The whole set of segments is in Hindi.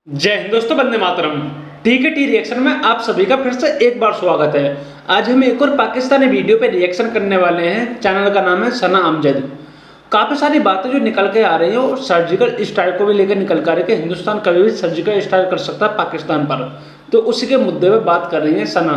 जय हिंद दोस्तों, वंदे मातरम। टी रिएक्शन में आप सभी का फिर से एक बार स्वागत है। आज हम एक और पाकिस्तानी वीडियो पे रिएक्शन करने वाले हैं। चैनल का नाम है सना अमजद। काफ़ी सारी बातें जो निकल के आ रही हैं और सर्जिकल स्ट्राइक को भी लेकर निकल के आ रही है कि हिंदुस्तान कभी भी सर्जिकल स्ट्राइक कर सकता है पाकिस्तान पर, तो उसी के मुद्दे पर बात कर रही है सना।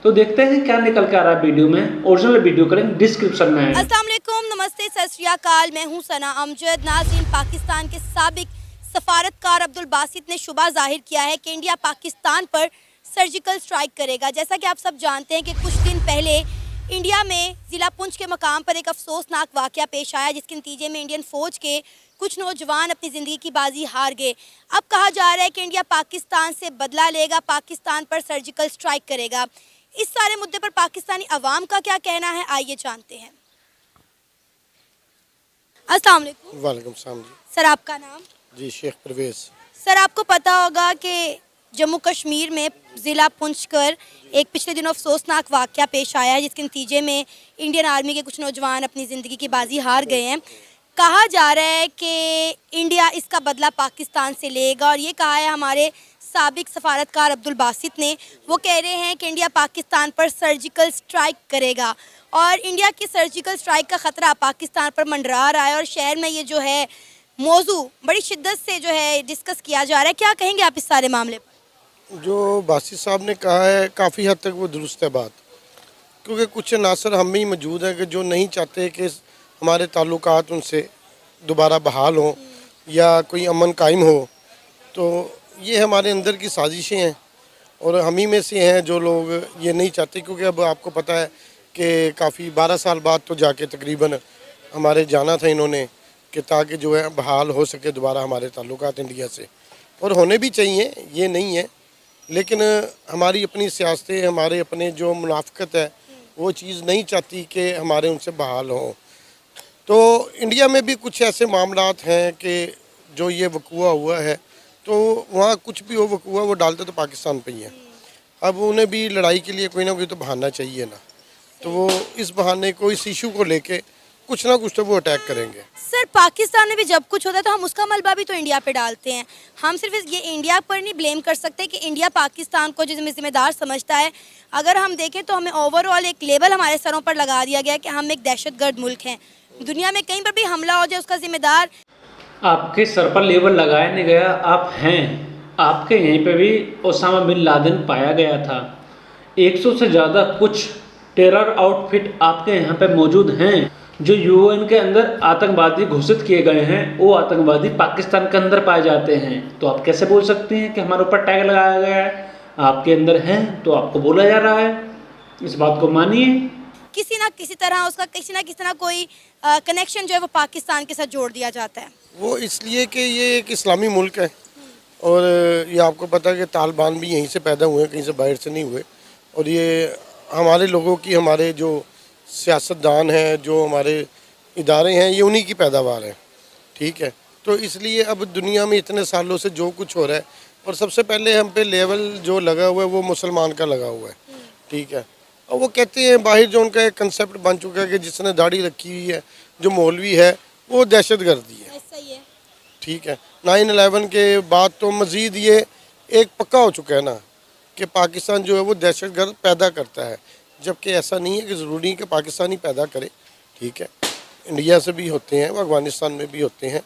तो देखते हैं क्या निकल के आ रहा है वीडियो में। ओरिजिनल वीडियो का लिंक डिस्क्रिप्शन में है। अस्सलाम वालेकुम, नमस्ते, सत श्री अकाल। मैं हूं सना अमजद। नाज़रीन, पाकिस्तान के साबिक सफारतकार अब्दुल बासित ने शुबा जाहिर किया है कि इंडिया पाकिस्तान पर सर्जिकल स्ट्राइक करेगा। जैसा कि आप सब जानते हैं कि कुछ दिन पहले इंडिया में ज़िला पुंछ के मकाम पर एक अफसोसनाक वाक़या पेश आया, जिसके नतीजे में इंडियन फ़ौज के कुछ नौजवान अपनी ज़िंदगी की बाजी हार गए। अब कहा जा रहा है कि इंडिया पाकिस्तान से बदला लेगा, पाकिस्तान पर सर्जिकल स्ट्राइक करेगा। इस सारे मुद्दे पर पाकिस्तानी अवाम का क्या कहना है, आइए जानते हैं। अस्सलाम वालेकुम। वालेकुम सलाम जी। सर, आपका नाम? जी, शेख परवेज़। सर, आपको पता होगा कि जम्मू कश्मीर में ज़िला पुंछ कर एक पिछले दिनों अफसोसनाक वाक़या पेश आया है, जिसके नतीजे में इंडियन आर्मी के कुछ नौजवान अपनी ज़िंदगी की बाजी हार गए हैं। कहा जा रहा है कि इंडिया इसका बदला पाकिस्तान से लेगा, और ये कहा है हमारे साबिक सफारतकार अब्दुल बासित ने। वो कह रहे हैं कि इंडिया पाकिस्तान पर सर्जिकल स्ट्राइक करेगा, और इंडिया की सर्जिकल स्ट्राइक का ख़तरा पाकिस्तान पर मंडरा रहा है, और शहर में ये जो है मौजू बड़ी शिद्दत से जो है डिस्कस किया जा रहा है। क्या कहेंगे आप इस सारे मामले पर? जो बासित साहब ने कहा है काफ़ी हद तक वो दुरुस्त है बात, क्योंकि कुछ अनासर हम ही मौजूद हैं कि जो नहीं चाहते कि हमारे ताल्लुकात उनसे दोबारा बहाल हों या कोई अमन कायम हो। तो ये हमारे अंदर की साजिशें हैं, और हम ही में से हैं जो लोग ये नहीं चाहते, क्योंकि अब आपको पता है कि काफ़ी 12 साल बाद तो जाके तकरीबन हमारे जाना था इन्होंने, कि ताकि जो है बहाल हो सके दोबारा हमारे ताल्लुकात इंडिया से, और होने भी चाहिए, ये नहीं है। लेकिन हमारी अपनी सियासतें, हमारे अपने जो मुनाफिकत है, वो चीज़ नहीं चाहती कि हमारे उनसे बहाल हों। तो इंडिया में भी कुछ ऐसे मामलात हैं कि जो ये वक़ूआ हुआ है, तो वहाँ कुछ भी हो वक़ूआ, वो डालते तो पाकिस्तान पे ही है। अब उन्हें भी लड़ाई के लिए कोई ना कोई तो बहाना चाहिए ना, तो वो इस बहाने को, इस इशू को लेके कुछ ना कुछ तो वो अटैक करेंगे। सर, पाकिस्तान में भी जब कुछ होता है तो हम उसका मलबा भी तो इंडिया पे डालते हैं। हम सिर्फ ये इंडिया पर नहीं ब्लेम कर सकते कि इंडिया पाकिस्तान को जिसमें जिम्मेदार समझता है। अगर हम देखें तो हमें ओवरऑल एक लेबल हमारे सरों पर लगा दिया गया कि हम एक दहशतगर्द मुल्क हैं। दुनिया में कहीं पर भी हमला हो जाए, उसका जिम्मेदार आपके सर पर लेबल लगाया नहीं गया, आप हैं। आपके यहीं पे भी ओसामा बिन लादेन पाया गया था। 100 से ज़्यादा कुछ टेरर आउटफिट आपके यहाँ पे मौजूद हैं। जो यूएन के अंदर आतंकवादी घोषित किए गए हैं, वो आतंकवादी पाकिस्तान के अंदर पाए जाते हैं। तो आप कैसे बोल सकते हैं कि हमारे ऊपर टैग लगाया गया है? आपके अंदर हैं तो आपको बोला जा रहा है, इस बात को मानिए। किसी ना किसी तरह उसका किसी ना किसी तरह कोई कनेक्शन जो है वो पाकिस्तान के साथ जोड़ दिया जाता है। वो इसलिए कि ये एक इस्लामी मुल्क है, और ये आपको पता है कि तालिबान भी यहीं से पैदा हुए हैं, कहीं से बाहर से नहीं हुए। और ये हमारे लोगों की, हमारे जो सियासतदान हैं, जो हमारे इदारे हैं, ये उन्हीं की पैदावार है। ठीक है, तो इसलिए अब दुनिया में इतने सालों से जो कुछ हो रहा है, और सबसे पहले हम पे लेवल जो लगा हुआ है वो मुसलमान का लगा हुआ है। ठीक है, और वो कहते हैं बाहर जो उनका एक कंसेप्ट बन चुका है कि जिसने दाढ़ी रखी हुई है, जो मौलवी है, वो दहशतगर्दी है। ऐसा ही है। ठीक है, 9/11 के बाद तो मज़ीद ये एक पक्का हो चुका है ना कि पाकिस्तान जो है वो दहशतगर्द पैदा करता है, जबकि ऐसा नहीं है कि ज़रूरी है कि पाकिस्तान ही पैदा करे। ठीक है, इंडिया से भी होते हैं, अफगानिस्तान में भी होते हैं,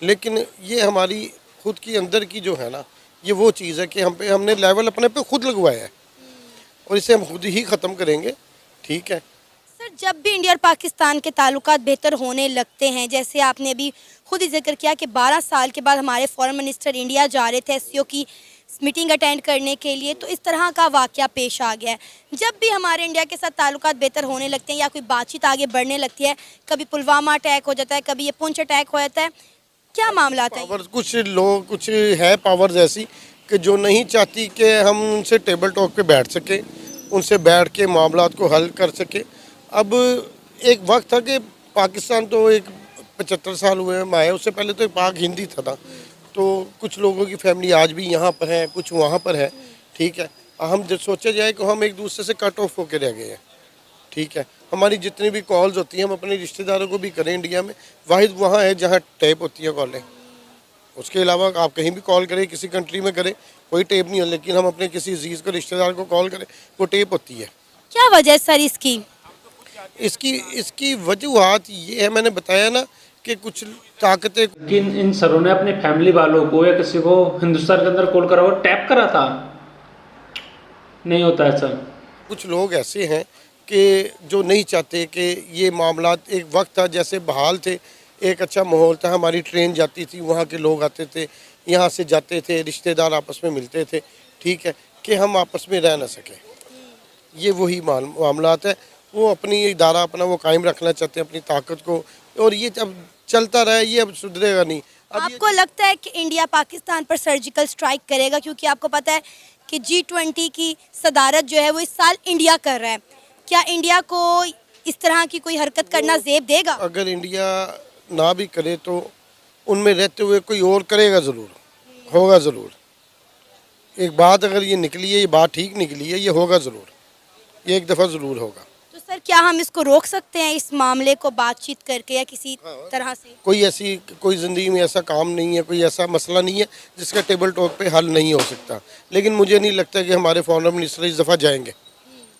लेकिन ये हमारी खुद की अंदर की जो है ना, ये वो चीज़ है कि हमने लेवल अपने पे खुद लगवाया है, और इसे हम खुद ही ख़त्म करेंगे। ठीक है सर, जब भी इंडिया और पाकिस्तान के ताल्लुकात बेहतर होने लगते हैं, जैसे आपने अभी खुद ही जिक्र किया कि 12 साल के बाद हमारे फॉरेन मिनिस्टर इंडिया जा रहे थे एससीओ की मीटिंग अटेंड करने के लिए, तो इस तरह का वाक़या पेश आ गया है। जब भी हमारे इंडिया के साथ ताल्लुकात बेहतर होने लगते हैं या कोई बातचीत आगे बढ़ने लगती है, कभी पुलवामा अटैक हो जाता है, कभी ये पुंछ अटैक हो जाता है, क्या मामला आता है? पावर, कुछ लोग, कुछ है पावर्स ऐसी कि जो नहीं चाहती कि हम उनसे टेबल टॉक पे बैठ सकें, उनसे बैठ के मामलात को हल कर सके। अब एक वक्त था कि पाकिस्तान तो एक 75 साल हुए हैं आए, उससे पहले तो एक पाक हिंदी था। तो कुछ लोगों की फैमिली आज भी यहाँ पर है, कुछ वहाँ पर है। ठीक है, हम जब सोचा जाए कि हम एक दूसरे से कट ऑफ होकर रह गए हैं। ठीक है, हमारी जितनी भी कॉल्स होती हैं हम अपने रिश्तेदारों को भी करें इंडिया में, वाहिद वहाँ है जहाँ टैप होती है कॉलें, उसके अलावा आप कहीं भी कॉल करें, किसी कंट्री में करें, कोई टेप नहीं हो, लेकिन हम अपने किसी अजीज़ को, रिश्तेदार को कॉल करें, वो टेप होती है। क्या वजह है सर इसकी? इसकी वजूहात ये है, मैंने बताया ना कि कुछ ताकतें, लेकिन इन सरों ने अपने फैमिली वालों को या किसी को हिंदुस्तान के अंदर कॉल करा और टैप करा था? नहीं होता ऐसा। कुछ लोग ऐसे हैं कि जो नहीं चाहते कि ये मामला, एक वक्त था जैसे बहाल थे, एक अच्छा माहौल था, हमारी ट्रेन जाती थी, वहाँ के लोग आते थे, यहाँ से जाते थे, रिश्तेदार आपस में मिलते थे, ठीक है, कि हम आपस में रह ना सकें। ये वही मामलात है। वो अपनी इदारा अपना वो कायम रखना चाहते हैं, अपनी ताकत को, और ये अब चलता रहा, ये अब सुधरेगा नहीं। अब आपको लगता है कि इंडिया पाकिस्तान पर सर्जिकल स्ट्राइक करेगा? क्योंकि आपको पता है कि G20 की सदारत जो है वो इस साल इंडिया कर रहा है। क्या इंडिया को इस तरह की कोई हरकत करना ज़ेब देगा? अगर इंडिया ना भी करे तो उनमें रहते हुए कोई और करेगा ज़रूर, होगा ज़रूर। एक बात अगर ये निकली है, ये बात ठीक निकली है, ये होगा ज़रूर, ये एक दफ़ा ज़रूर होगा। तो सर क्या हम इसको रोक सकते हैं, इस मामले को बातचीत करके या किसी तरह से? कोई ज़िंदगी में ऐसा काम नहीं है, कोई ऐसा मसला नहीं है जिसका टेबल टॉक पे हल नहीं हो सकता। लेकिन मुझे नहीं लगता कि हमारे फॉरेन मिनिस्टर इस दफ़ा जाएंगे।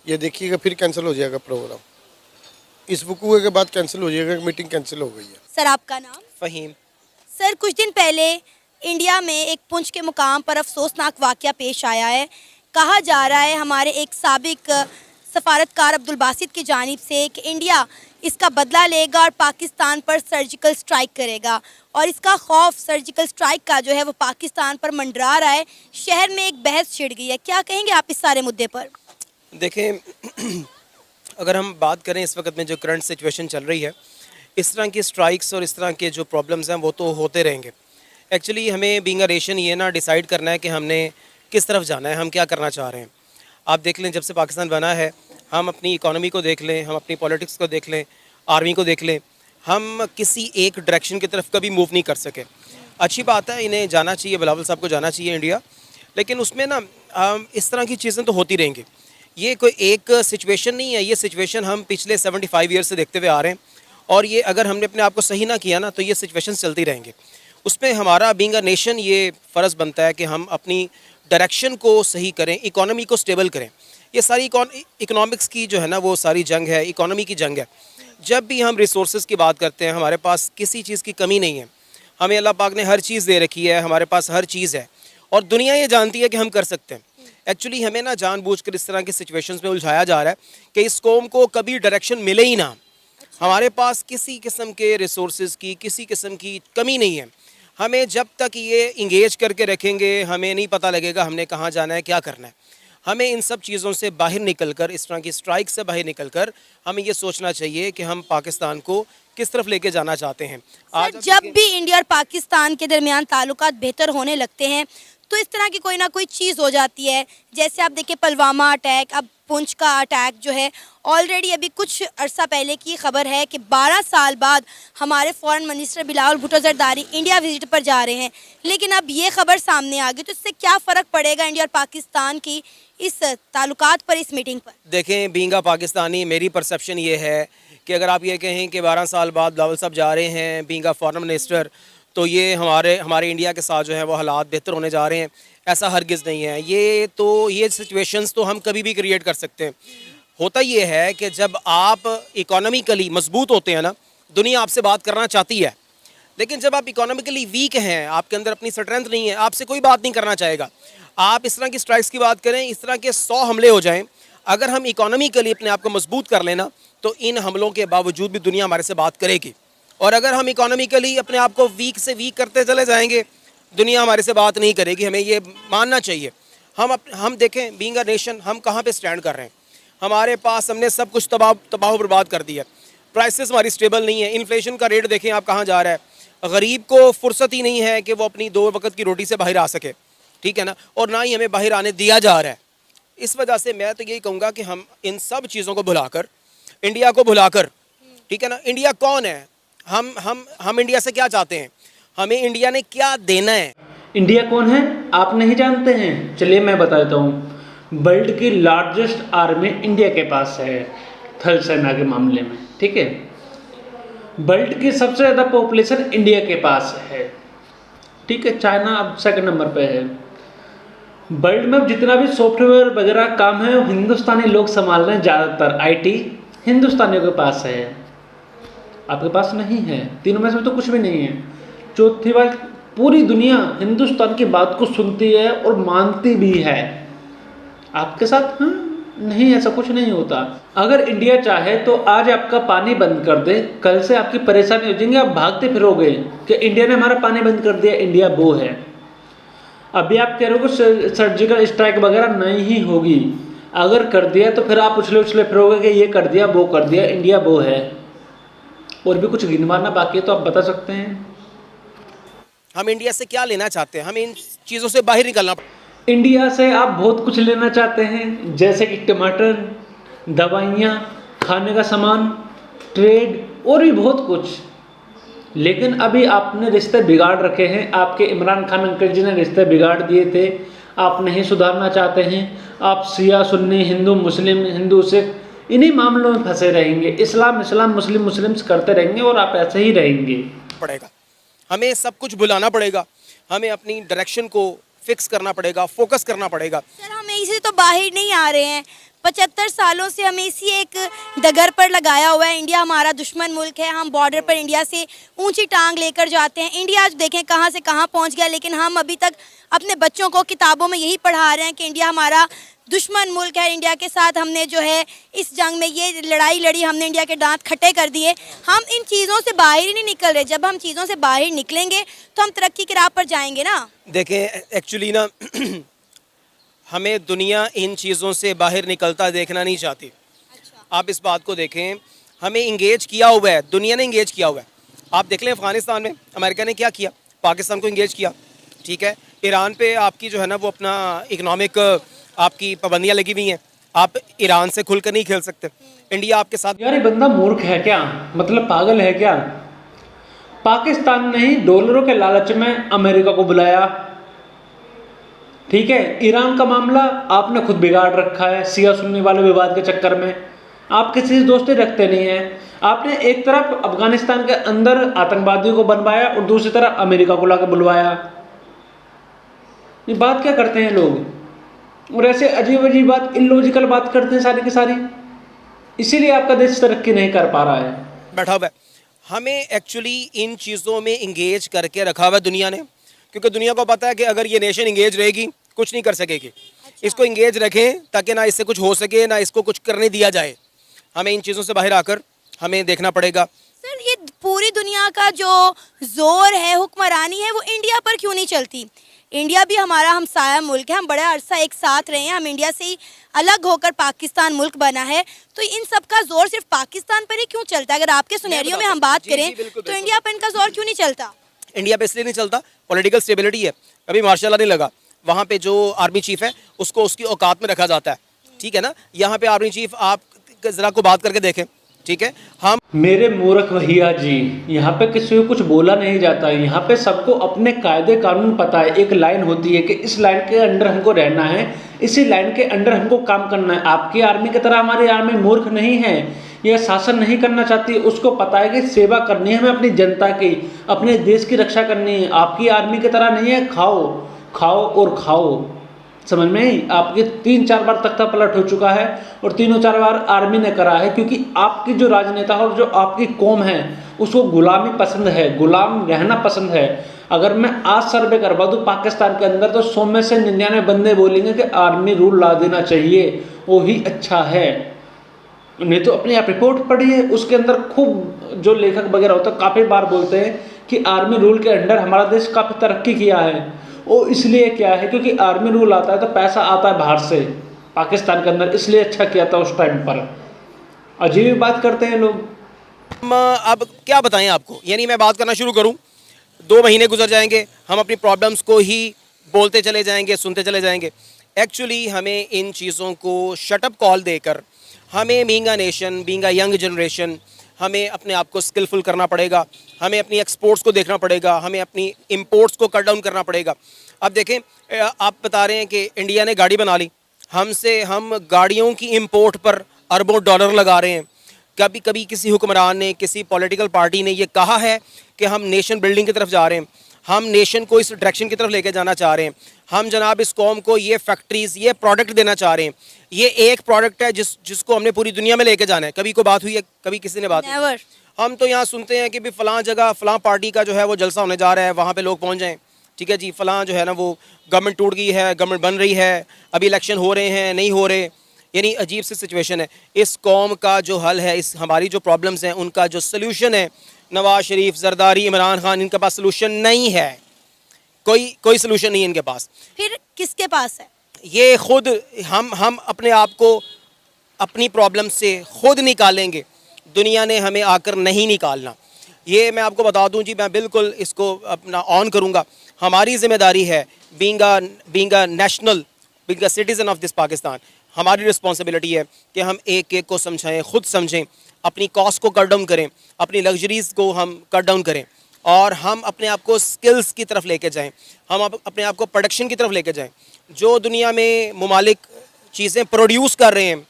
ये देखिएगा, फिर कैंसिल हो जाएगा प्रोग्राम, इस वकूए के बाद कैंसिल हो जाएगा, मीटिंग कैंसिल हो गई है। सर आपका नाम? फ़हीम। सर कुछ दिन पहले इंडिया में एक पुंछ के मुकाम पर अफसोसनाक वाक़या पेश आया है। कहा जा रहा है हमारे एक साबिक सफारतकार अब्दुल बासित की जानिब से कि इंडिया इसका बदला लेगा और पाकिस्तान पर सर्जिकल स्ट्राइक करेगा, और इसका खौफ सर्जिकल स्ट्राइक का जो है वो पाकिस्तान पर मंडरा रहा है। शहर में एक बहस छिड़ गई है। क्या कहेंगे आप इस सारे मुद्दे पर? देखें, अगर हम बात करें इस वक्त में जो करंट सिचुएशन चल रही है, इस तरह की स्ट्राइक्स और इस तरह के जो प्रॉब्लम्स हैं वो तो होते रहेंगे। एक्चुअली हमें बीइंग अ नेशन ये ना डिसाइड करना है कि हमने किस तरफ जाना है, हम क्या करना चाह रहे हैं। आप देख लें, जब से पाकिस्तान बना है, हम अपनी इकोनॉमी को देख लें, हम अपनी पॉलिटिक्स को देख लें, आर्मी को देख लें, हम किसी एक डायरेक्शन की तरफ कभी मूव नहीं कर सके। अच्छी बात है, इन्हें जाना चाहिए, बिलावल साहब को जाना चाहिए इंडिया, लेकिन उसमें ना इस तरह की चीज़ें तो होती रहेंगी। ये कोई एक सिचुएशन नहीं है, ये सिचुएशन हम पिछले 75 ईयर से देखते हुए आ रहे हैं, और ये अगर हमने अपने आप को सही ना किया ना तो ये सिचुएशन चलती रहेंगी। उसमें हमारा बीइंग अ नेशन ये फ़र्ज़ बनता है कि हम अपनी डायरेक्शन को सही करें, इकोनॉमी को स्टेबल करें। ये सारी इकोनॉमिक्स की जो है ना वो सारी जंग है, इकोनॉमी की जंग है। जब भी हम रिसोर्सेज की बात करते हैं, हमारे पास किसी चीज़ की कमी नहीं है, हमें अल्लाह पाक ने हर चीज़ दे रखी है, हमारे पास हर चीज़ है, और दुनिया ये जानती है कि हम कर सकते हैं। एक्चुअली हमें ना जानबूझकर इस तरह की सिचुएशंस में उलझाया जा रहा है कि इस कौम को कभी डायरेक्शन मिले ही ना। हमारे पास किसी किस्म के रिसोर्सेज की, किसी किस्म की कमी नहीं है। हमें जब तक ये इंगेज करके रखेंगे, हमें नहीं पता लगेगा हमने कहाँ जाना है, क्या करना है। हमें इन सब चीज़ों से बाहर निकलकर, इस तरह की स्ट्राइक से बाहर निकलकर हमें ये सोचना चाहिए कि हम पाकिस्तान को किस तरफ लेके जाना चाहते हैं। आज जब भी इंडिया और पाकिस्तान के दरमियान ताल्लुकात बेहतर होने लगते हैं तो इस तरह की कोई ना कोई चीज़ हो जाती है। जैसे आप देखिए पुलवामा अटैक, अब पुंछ का अटैक जो है, ऑलरेडी अभी कुछ अरसा पहले की खबर है कि 12 साल बाद हमारे foreign minister Bilawal Bhutto Zardari India visit पर जा रहे हैं। लेकिन अब ये खबर सामने आ गई, तो इससे क्या फ़र्क पड़ेगा इंडिया और पाकिस्तान की इस ताल्लुकात पर, इस मीटिंग पर? देखें, बीइंग अ पाकिस्तानी, मेरी परसेप्शन ये है कि अगर आप ये कहें कि 12 साल बाद बिलावल साहब जा रहे हैं बीइंग अ फॉरेन मिनिस्टर, तो ये हमारे इंडिया के साथ जो है वो हालात बेहतर होने जा रहे हैं, ऐसा हरगिज़ नहीं है। ये सिचुएशंस तो हम कभी भी क्रिएट कर सकते हैं। होता ये है कि जब आप इकोनॉमिकली मजबूत होते हैं ना, दुनिया आपसे बात करना चाहती है, लेकिन जब आप इकोनॉमिकली वीक हैं, आपके अंदर अपनी स्ट्रेंथ नहीं है, आपसे कोई बात नहीं करना चाहेगा। आप इस तरह की स्ट्राइक्स की बात करें, इस तरह के 100 हमले हो जाएं, अगर हम इकोनॉमिकली अपने आप को मजबूत कर लेना तो इन हमलों के बावजूद भी दुनिया हमारे से बात करेगी। और अगर हम इकोनॉमिकली अपने आप को वीक से वीक करते चले जाएंगे, दुनिया हमारे से बात नहीं करेगी। हमें ये मानना चाहिए। हम देखें, बीइंग अ नेशन हम कहाँ पे स्टैंड कर रहे हैं। हमारे पास हमने सब कुछ तबाह बर्बाद कर दिया, प्राइसेस हमारी स्टेबल नहीं है, इन्फ्लेशन का रेट देखें आप कहाँ जा रहा है। गरीब को फुर्सत ही नहीं है कि वो अपनी 2 वक्त की रोटी से बाहर आ सके, ठीक है ना, और ना ही हमें बाहर आने दिया जा रहा है। इस वजह से मैं तो यही कहूँगा कि हम इन सब चीज़ों को भुलाकर, इंडिया को भुलाकर, ठीक है ना, इंडिया कौन है, हम इंडिया से क्या चाहते हैं, हमें इंडिया ने क्या देना है। इंडिया कौन है आप नहीं जानते हैं? चलिए मैं बता देता हूँ। वर्ल्ड की लार्जेस्ट आर्मी इंडिया के पास है, थल सेना के मामले में, ठीक है। वर्ल्ड की सबसे ज़्यादा पॉपुलेशन इंडिया के पास है, ठीक है, चाइना अब सेकंड नंबर पे है। वर्ल्ड में अब जितना भी सॉफ्टवेयर वगैरह काम है वो हिंदुस्तानी लोग संभाल रहे हैं, ज़्यादातर आईटी हिंदुस्तानियों के पास है, आपके पास नहीं है। तीनों में से तो कुछ भी नहीं है। चौथी बात, पूरी दुनिया हिंदुस्तान की बात को सुनती है और मानती भी है। आपके साथ नहीं, ऐसा कुछ नहीं होता। अगर इंडिया चाहे तो आज आपका पानी बंद कर दे, कल से आपकी परेशानी हो जाएंगी, आप भागते फिरोगे कि इंडिया ने हमारा पानी बंद कर दिया, इंडिया वो है। अभी आप कह रहे हो कि सर्जिकल स्ट्राइक वगैरह नहीं होगी, अगर कर दिया तो फिर आप उछले फिरोगे कि ये कर दिया वो कर दिया, इंडिया वो है। और भी कुछ गिनवाना बाकी है तो आप बता सकते हैं। हम इंडिया से क्या लेना चाहते हैं? हमें इन चीज़ों से बाहर निकलना। इंडिया से आप बहुत कुछ लेना चाहते हैं, जैसे कि टमाटर, दवाइयाँ, खाने का सामान, ट्रेड और भी बहुत कुछ। लेकिन अभी आपने रिश्ते बिगाड़ रखे हैं, आपके इमरान खान अंकल जी ने रिश्ते बिगाड़ दिए थे, आप नहीं सुधारना चाहते हैं। आप शिया सुन्नी, हिंदू मुस्लिम, हिंदू सिख, इन्हीं मामलों में फंसे रहेंगे। इस्लाम मुस्लिम मुस्लिम्स करते रहेंगे और आप ऐसे ही रहेंगे। पड़ेगा हमें सब कुछ भुलाना पड़ेगा, हमें अपनी डायरेक्शन को फिक्स करना पड़ेगा, फोकस करना पड़ेगा। सर हम इसी तो बाहर नहीं आ रहे हैं, 75 सालों से हमें इसी एक डगर पर लगाया हुआ है। इंडिया हमारा दुश्मन मुल्क है, हम बॉर्डर पर इंडिया से ऊंची टांग लेकर जाते हैं। इंडिया आज देखें कहां से कहां पहुंच गया, लेकिन हम अभी तक अपने बच्चों को किताबों में यही पढ़ा रहे हैं कि इंडिया हमारा दुश्मन मुल्क है। इंडिया के साथ हमने जो है इस जंग में ये लड़ाई लड़ी, हमने इंडिया के दांत खट्टे कर दिए। हम इन चीज़ों से बाहर ही नहीं निकल रहे। जब हम चीज़ों से बाहर निकलेंगे तो हम तरक्की की राह पर जाएंगे ना। देखें एक्चुअली ना हमें दुनिया इन चीज़ों से बाहर निकलता देखना नहीं चाहती। अच्छा। आप इस बात को देखें, हमें इंगेज किया हुआ है, दुनिया ने इंगेज किया हुआ है। आप देख लें अफ़गानिस्तान में अमेरिका ने क्या किया, पाकिस्तान को इंगेज किया, ठीक है। ईरान पे आपकी जो है ना वो अपना इकनॉमिक आपकी पाबंदियाँ लगी हुई हैं, आप ईरान से खुलकर नहीं खेल सकते। इंडिया आपके साथ। यार ये बंदा मूर्ख है क्या, मतलब पागल है क्या? पाकिस्तान ने ही डॉलरों के लालच में अमेरिका को बुलाया, ठीक है। ईरान का मामला आपने खुद बिगाड़ रखा है शिया सुन्नी वाले विवाद के चक्कर में। आप किसी से दोस्ती रखते नहीं हैं। आपने एक तरफ अफगानिस्तान के अंदर आतंकवादियों को बनवाया और दूसरी तरफ अमेरिका को लाकर बुलवाया। ये बात क्या करते हैं लोग, और ऐसे अजीब अजीब बात, इलॉजिकल बात करते हैं सारी की सारी। इसीलिए आपका देश तरक्की नहीं कर पा रहा है। बैठा हुआ है, हमें एक्चुअली इन चीज़ों में इंगेज करके रखा हुआ है दुनिया ने, क्योंकि दुनिया को पता है कि अगर ये नेशन इंगेज रहेगी कुछ नहीं कर सकेगी। अच्छा। इसको इंगेज रखें ताकि ना इससे कुछ हो सके ना इसको कुछ करने दिया जाए। हमें इन चीज़ों से बाहर आकर हमें देखना पड़ेगा। सर ये पूरी दुनिया का जो जोर है, हुक्मरानी है, वो इंडिया पर क्यों नहीं चलती? इंडिया भी हमारा हमसाया मुल्क है, हम बड़ा अरसा एक साथ रहे हैं, हम इंडिया से ही अलग होकर पाकिस्तान मुल्क बना है, तो इन सब का जोर सिर्फ पाकिस्तान पर ही क्यों चलता है? अगर आपके सुनेरियो में हम बात करें तो इंडिया पर इनका जोर क्यों नहीं चलता? इंडिया पे इसलिए नहीं चलता, पॉलिटिकल स्टेबिलिटी है। अभी मार्शल नहीं लगा, वहाँ पे जो आर्मी चीफ है उसको उसकी औकात में रखा जाता है, ठीक है ना। यहाँ पे आर्मी चीफ आप ज़रा को बात करके देखें, ठीक है। हम मेरे मूर्ख भैया जी, यहाँ पे किसी को कुछ बोला नहीं जाता है। यहाँ पे सबको अपने कायदे कानून पता है। एक लाइन होती है कि इस लाइन के अंडर हमको रहना है, इसी लाइन के अंडर हमको काम करना है। आपकी आर्मी की तरह हमारी आर्मी मूर्ख नहीं है, यह शासन नहीं करना चाहती। उसको पता है कि सेवा करनी है हमें अपनी जनता की, अपने देश की रक्षा करनी है। आपकी आर्मी की तरह नहीं है खाओ खाओ और खाओ, समझ में ही। आपके 3-4 बार तख्ता पलट हो चुका है और 3-4 बार आर्मी ने करा है, क्योंकि आपकी जो राजनेता और जो आपकी कौम है उसको गुलामी पसंद है, गुलाम रहना पसंद है। अगर मैं आज सर्वे करवा दूँ पाकिस्तान के अंदर तो 100 में से 99 बंदे बोलेंगे कि आर्मी रूल ला देना चाहिए, वो ही अच्छा है। नहीं तो अपनी आप रिपोर्ट पढ़िए, उसके अंदर खूब जो लेखक वगैरह होते हैं काफ़ी बार बोलते हैं कि आर्मी रूल के अंडर हमारा देश काफ़ी तरक्की किया है। वो इसलिए क्या है क्योंकि आर्मी रूल आता है तो पैसा आता है बाहर से पाकिस्तान के अंदर, इसलिए अच्छा किया था उस टाइम पर। अजीब बात करते हैं लोग। हम अब क्या बताएं आपको, यानी मैं बात करना शुरू करूं 2 महीने गुजर जाएंगे, हम अपनी प्रॉब्लम्स को ही बोलते चले जाएंगे, सुनते चले जाएंगे। एक्चुअली हमें इन चीज़ों को शटअप कॉल देकर, हमें being a nation, being a young generation, हमें अपने आप को स्किलफुल करना पड़ेगा, हमें अपनी एक्सपोर्ट्स को देखना पड़ेगा, हमें अपनी इंपोर्ट्स को कट डाउन करना पड़ेगा। अब देखें, आप बता रहे हैं कि इंडिया ने गाड़ी बना ली, हम गाड़ियों की इंपोर्ट पर अरबों डॉलर लगा रहे हैं। कभी कभी किसी हुक्मरान ने, किसी पॉलिटिकल पार्टी ने ये कहा है कि हम नेशन बिल्डिंग की तरफ जा रहे हैं। हम नेशन को इस डायरेक्शन की तरफ लेके जाना चाह रहे हैं। हम जनाब इस कौम को ये फैक्ट्रीज़, ये प्रोडक्ट देना चाह रहे हैं। ये एक प्रोडक्ट है जिसको हमने पूरी दुनिया में लेके जाना है। कभी कोई बात हुई है, कभी किसी ने बात नेवर। हम तो यहाँ सुनते हैं कि भी फ़लाँ जगह फ़लाँ पार्टी का जो है वो जलसा होने जा रहा है, वहाँ पे लोग पहुँच जाएँ। ठीक है जी, फ़लाँ जो है ना वो गवर्नमेंट टूट गई है, गवर्नमेंट बन रही है, अभी इलेक्शन हो रहे हैं, नहीं हो रहे। यानी अजीब सी सिचुएशन है। इस कौम का जो हल है, इस हमारी जो प्रॉब्लम्स हैं उनका जो सलूशन है, नवाज शरीफ, जरदारी, इमरान खान, इनके पास सलूशन नहीं है। कोई सलूशन नहीं है इनके पास। फिर किसके पास है? ये खुद हम अपने आप को अपनी प्रॉब्लम से खुद निकालेंगे। दुनिया ने हमें आकर नहीं निकालना। ये मैं आपको बता दूं जी, मैं बिल्कुल इसको अपना ऑन करूंगा। हमारी ज़िम्मेदारी है being a national, being a citizen of this Pakistan. हमारी रिस्पॉन्सिबिलिटी है कि हम एक एक को समझाएं, ख़ुद समझें, अपनी कॉस्ट को कट डाउन करें, अपनी लग्जरीज़ को हम कट डाउन करें और हम अपने आप को स्किल्स की तरफ लेके जाएं। हम अपने आप को प्रोडक्शन की तरफ लेके जाएं। जो दुनिया में मुमालिक चीज़ें प्रोड्यूस कर रहे हैं,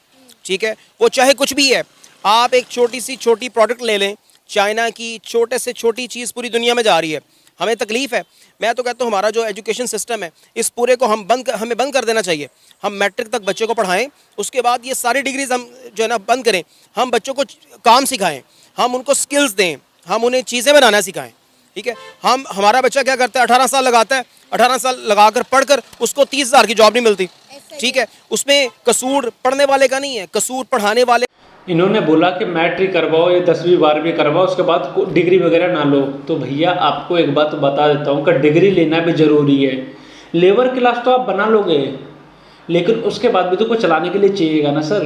ठीक है, वो चाहे कुछ भी है। आप एक छोटी प्रोडक्ट ले लें, चाइना की छोटे से छोटी चीज़ पूरी दुनिया में जा रही है। हमें तकलीफ़ है। मैं तो कहता हूँ हमारा जो एजुकेशन सिस्टम है, इस पूरे को हमें बंद कर देना चाहिए। हम मैट्रिक तक बच्चों को पढ़ाएं, उसके बाद ये सारी डिग्रीज हम जो है ना बंद करें। हम बच्चों को काम सिखाएं, हम उनको स्किल्स दें, हम उन्हें चीज़ें बनाना सिखाएं। ठीक है, हमारा बच्चा क्या करता है, 18 साल लगाता है, 18 साल लगाकर पढ़कर उसको 30,000 की जॉब नहीं मिलती। ठीक है, उसमें कसूर पढ़ने वाले का नहीं है, कसूर पढ़ाने वाले। इन्होंने बोला कि मैट्रिक करवाओ या 10वीं 12वीं करवाओ, उसके बाद डिग्री वगैरह ना लो। तो भैया आपको एक बात बता देता हूँ कि डिग्री लेना भी ज़रूरी है। लेबर क्लास तो आप बना लोगे, लेकिन उसके बाद भी तो कुछ चलाने के लिए चाहिएगा ना सर।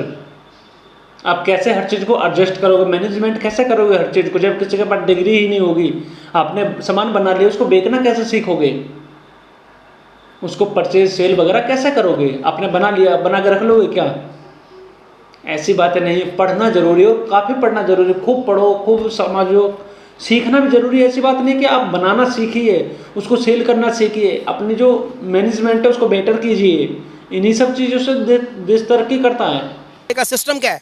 आप कैसे हर चीज़ को एडजस्ट करोगे, मैनेजमेंट कैसे करोगे हर चीज़ को, जब किसी के पास डिग्री ही नहीं होगी। आपने सामान बना लिया, उसको बेचना कैसे सीखोगे, उसको परचेज सेल वगैरह कैसे करोगे? आपने बना लिया, बना के रख लोगे क्या? ऐसी बातें नहीं। पढ़ना जरूरी हो, काफ़ी पढ़ना जरूरी, खूब पढ़ो, खूब समझो, सीखना भी जरूरी है। ऐसी बात नहीं कि आप बनाना सीखिए, उसको सेल करना सीखिए, अपनी जो मैनेजमेंट है उसको बेटर कीजिए। इन्हीं सब चीज़ों से देश तरक्की करता है। का सिस्टम क्या है,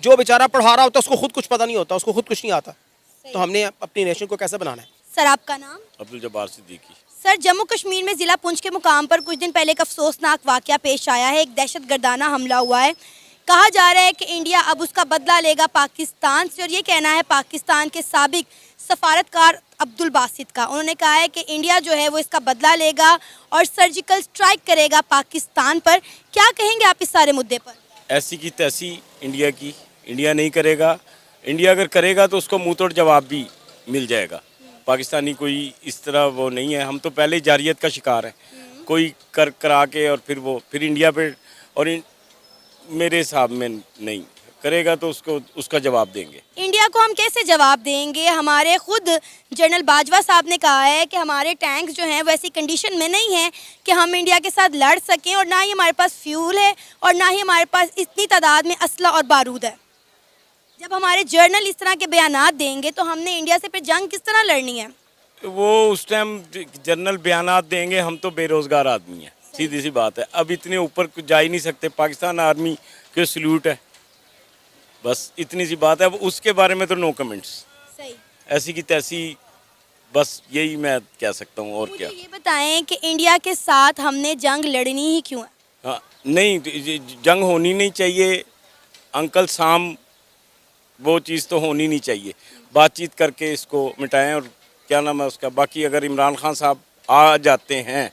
जो बेचारा पढ़ा रहा होता है उसको खुद कुछ पता नहीं होता, उसको खुद कुछ नहीं आता। तो हमने अपनी नेशन को कैसे बनाना है? सर आपका नाम? अब्दुल जब्बार सिद्दीकी। सर, जम्मू कश्मीर में ज़िला पुंछ के मुकाम पर कुछ दिन पहले एक अफसोसनाक वाक़या पेश आया है। एक दहशतगर्दाना हमला हुआ है। कहा जा रहा है कि इंडिया अब उसका बदला लेगा पाकिस्तान से, और ये कहना है पाकिस्तान के साबिक सफारतकार अब्दुल बासित का। उन्होंने कहा है कि इंडिया जो है वो इसका बदला लेगा और सर्जिकल स्ट्राइक करेगा पाकिस्तान पर। क्या कहेंगे आप इस सारे मुद्दे पर? ऐसी की तैसी इंडिया नहीं करेगा। इंडिया अगर करेगा तो उसको मुंह तोड़ जवाब भी मिल जाएगा। पाकिस्तानी कोई इस तरह वो नहीं है। हम तो पहले जारियत का शिकार है, कोई करा के और फिर इंडिया पे, और मेरे हिसाब में नहीं करेगा तो उसका जवाब देंगे। इंडिया को हम कैसे जवाब देंगे? हमारे खुद जनरल बाजवा साहब ने कहा है कि हमारे टैंक्स जो हैं वो ऐसी कंडीशन में नहीं हैं कि हम इंडिया के साथ लड़ सकें, और ना ही हमारे पास फ्यूल है और ना ही हमारे पास इतनी तादाद में असला और बारूद है। जब हमारे जर्नल इस तरह के बयानात देंगे तो हमने इंडिया से फिर जंग किस तरह लड़नी है? वो उस टाइम जर्नल बयानात देंगे। हम तो बेरोज़गार आदमी हैं, सीधी सी बात है। अब इतने ऊपर कुछ जा ही नहीं सकते। पाकिस्तान आर्मी के सल्यूट है, बस इतनी सी बात है। अब उसके बारे में तो नो कमेंट्स। सही। ऐसी की तैसी, बस यही मैं कह सकता हूँ। और क्या? ये बताएं कि इंडिया के साथ हमने जंग लड़नी ही क्यों है? हाँ, नहीं, जंग होनी नहीं चाहिए अंकल साम, वो चीज़ तो होनी नहीं चाहिए। बातचीत करके इसको मिटाएं। और क्या नाम है उसका, बाकी अगर इमरान खान साहब आ जाते हैं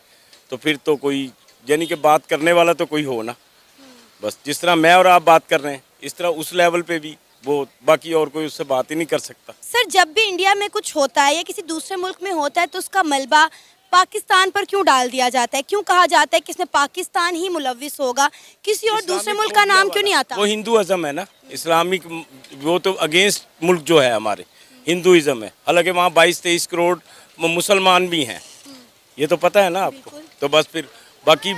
तो फिर तो कोई, यानी कि बात करने वाला तो कोई हो ना। बस जिस तरह मैं और आप बात कर रहे हैं, इस तरह उस लेवल पे भी वो, बाकी और कोई उससे बात ही नहीं कर सकता। सर, जब भी इंडिया में कुछ होता है या किसी दूसरे मुल्क में होता है तो उसका मलबा पाकिस्तान पर क्यों डाल दिया जाता है? क्यों कहा जाता है कि इसमें पाकिस्तान ही मुलव्विस होगा, किसी और दूसरे मुल्क का नाम क्यों नहीं आता? वो हिंदुइज्म है ना, इस्लामिक, वो तो अगेंस्ट मुल्क जो है हमारे हिंदुइज्म है। हालांकि वहाँ 22-23 करोड़ मुसलमान भी हैं, ये तो पता है ना आपको। तो बस फिर बाकी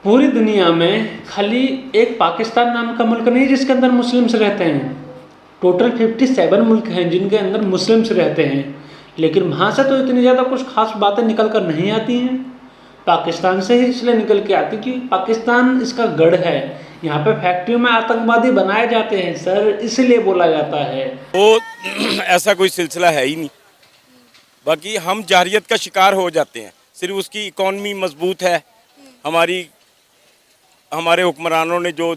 पूरी दुनिया में खाली एक पाकिस्तान नाम का मुल्क नहीं जिसके अंदर मुस्लिम्स रहते हैं। टोटल 57 मुल्क हैं जिनके अंदर मुस्लिम्स रहते हैं, लेकिन वहाँ से तो इतनी ज़्यादा कुछ खास बातें निकल कर नहीं आती हैं। पाकिस्तान से ही इसलिए निकल के आती कि पाकिस्तान इसका गढ़ है। यहाँ पे फैक्ट्रियों में आतंकवादी बनाए जाते हैं सर, इसलिए बोला जाता है। वो ऐसा कोई सिलसिला है ही नहीं। बाकी हम जारहियत का शिकार हो जाते हैं। सिर्फ उसकी इकॉनमी मजबूत है, हमारे हुक्मरानों ने जो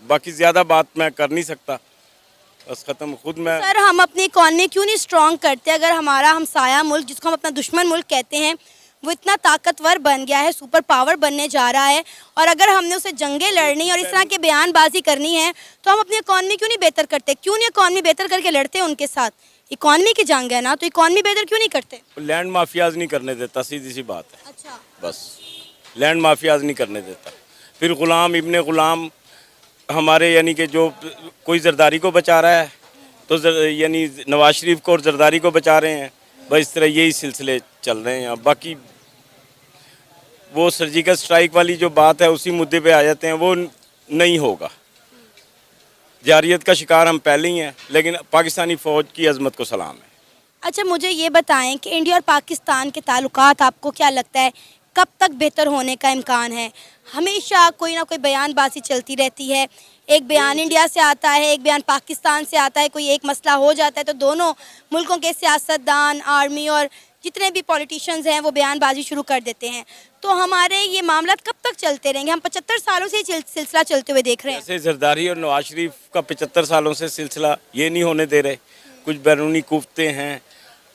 बाकी ज़्यादा बात मैं कर नहीं सकता, बस ख़त्म। खुद मैं सर हम अपनी इकॉनमी क्यों नहीं स्ट्रॉन्ग करते? अगर हमारा हमसाया मुल्क, जिसको हम अपना दुश्मन मुल्क कहते हैं, वो इतना ताकतवर बन गया है, सुपर पावर बनने जा रहा है, और अगर हमने उसे जंगें लड़नी और इस तरह की बयानबाजी करनी है तो हम अपनी इकॉनमी क्यों नहीं बेहतर करते? क्यों नहीं इकॉनमी बेहतर करके लड़ते हैं उनके साथ? इकॉनमी की जंग है ना, तो इकॉनमी बेहतर क्यों नहीं करते? लैंड माफियाज नहीं करने देता, सीधी सी बात है। अच्छा, बस लैंड माफियाज नहीं करने देता। फिर गुलाम इब्ने गुलाम हमारे यानी कि जो कोई जरदारी को बचा रहा है तो यानी नवाज शरीफ को और जरदारी को बचा रहे हैं, बस इस तरह यही सिलसिले चल रहे हैं। अब बाकी वो सर्जिकल स्ट्राइक वाली जो बात है उसी मुद्दे पे आ जाते हैं, वो नहीं होगा। जारहियत का शिकार हम पहले ही हैं, लेकिन पाकिस्तानी फ़ौज की अजमत को सलाम है। अच्छा मुझे ये बताएं कि इंडिया और पाकिस्तान के ताल्लुकात आपको क्या लगता है कब तक बेहतर होने का इम्कान है? हमेशा कोई ना कोई बयानबाजी चलती रहती है, एक बयान इंडिया से आता है, एक बयान पाकिस्तान से आता है, कोई एक मसला हो जाता है तो दोनों मुल्कों के सियासतदान, आर्मी और जितने भी पॉलिटिशियंस हैं वो बयानबाजी शुरू कर देते हैं। तो हमारे ये मामला कब तक चलते रहेंगे? हम 75 सालों से ये सिलसिला चलते हुए देख रहे हैं। जैसे जरदारी और नवाज शरीफ का 75 सालों से सिलसिला ये नहीं होने दे रहे, कुछ बैरूनी कुफ्ते हैं,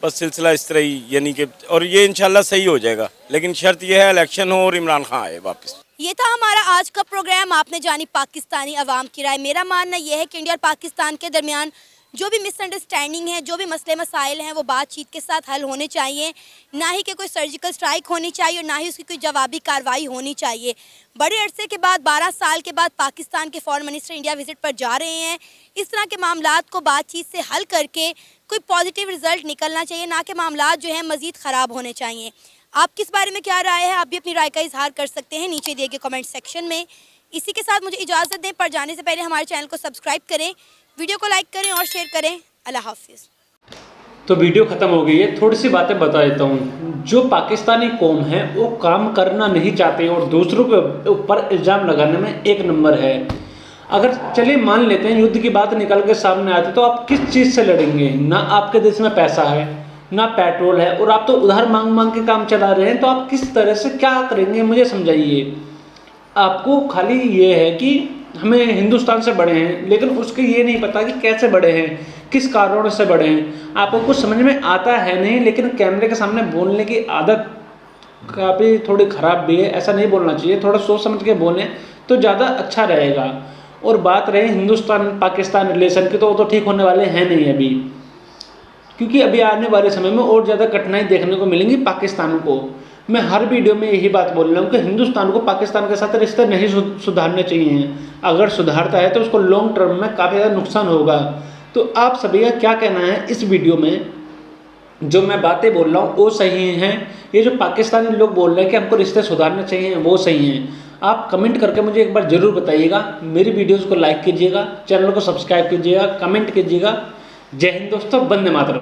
बस सिलसिला इस तरह ही यानी कि, और ये इंशाल्लाह सही हो जाएगा, लेकिन शर्त यह है इलेक्शन हो और इमरान खान आए वापस। ये था हमारा आज का प्रोग्राम। आपने जानी पाकिस्तानी अवाम की राय। मेरा मानना यह है कि इंडिया और पाकिस्तान के दरमियान जो भी मिसअंडरस्टैंडिंग है, जो भी मसले मसाइल हैं, वो बातचीत के साथ हल होने चाहिए, ना ही कि कोई सर्जिकल स्ट्राइक होनी चाहिए और ना ही उसकी कोई जवाबी कार्रवाई होनी चाहिए। बड़े अरसे के बाद 12 साल के बाद पाकिस्तान के फॉरेन मिनिस्टर इंडिया विजिट पर जा रहे हैं। इस तरह के मामलात को बातचीत से हल करके कोई पॉजिटिव रिजल्ट निकलना चाहिए, ना कि मामलात जो हैं मज़ीद ख़राब होने चाहिए। आप किस बारे में क्या राय है? आप भी अपनी राय का इजहार कर सकते हैं नीचे दिए गए कमेंट सेक्शन में। इसी के साथ मुझे इजाज़त दें, पर जाने से पहले हमारे चैनल को सब्सक्राइब करें, वीडियो को लाइक करें और शेयर करें। अल्लाह हाफिज़। तो वीडियो ख़त्म हो गई है। थोड़ी सी बातें बता देता हूँ। जो पाकिस्तानी कौम है वो काम करना नहीं चाहते और दूसरों के ऊपर इल्ज़ाम लगाने में एक नंबर है। अगर चलिए मान लेते हैं युद्ध की बात निकल के सामने आती तो आप किस चीज़ से लड़ेंगे? ना आपके देश में पैसा है, ना पेट्रोल है, और आप तो उधार मांग मांग के काम चला रहे हैं, तो आप किस तरह से क्या करेंगे? मुझे समझाइए। आपको खाली ये है कि हमें हिंदुस्तान से बड़े हैं, लेकिन उसके ये नहीं पता कि कैसे बड़े हैं, किस कारणों से बड़े हैं। आपको कुछ समझ में आता है नहीं, लेकिन कैमरे के सामने बोलने की आदत काफ़ी थोड़ी ख़राब भी है। ऐसा नहीं बोलना चाहिए, थोड़ा सोच समझ के बोलें तो ज़्यादा अच्छा रहेगा। और बात रहे हिंदुस्तान पाकिस्तान रिलेशन की, तो वो तो ठीक होने वाले हैं नहीं अभी, क्योंकि अभी आने वाले समय में और ज़्यादा कठिनाई देखने को मिलेंगी पाकिस्तान को। मैं हर वीडियो में यही बात बोल रहा हूँ कि हिंदुस्तान को पाकिस्तान के साथ रिश्ते नहीं सुधारने चाहिए। अगर सुधारता है तो उसको लॉन्ग टर्म में काफ़ी ज़्यादा नुकसान होगा। तो आप सभी का क्या कहना है इस वीडियो में? जो मैं बातें बोल रहा हूँ वो सही हैं? ये जो पाकिस्तानी लोग बोल रहे हैं कि हमको रिश्ते सुधारने चाहिए, वो सही हैं? आप कमेंट करके मुझे एक बार ज़रूर बताइएगा। मेरी वीडियोज़ को लाइक कीजिएगा, चैनल को सब्सक्राइब कीजिएगा, कमेंट कीजिएगा। जय हिंद दोस्तों, वंदे मातरम।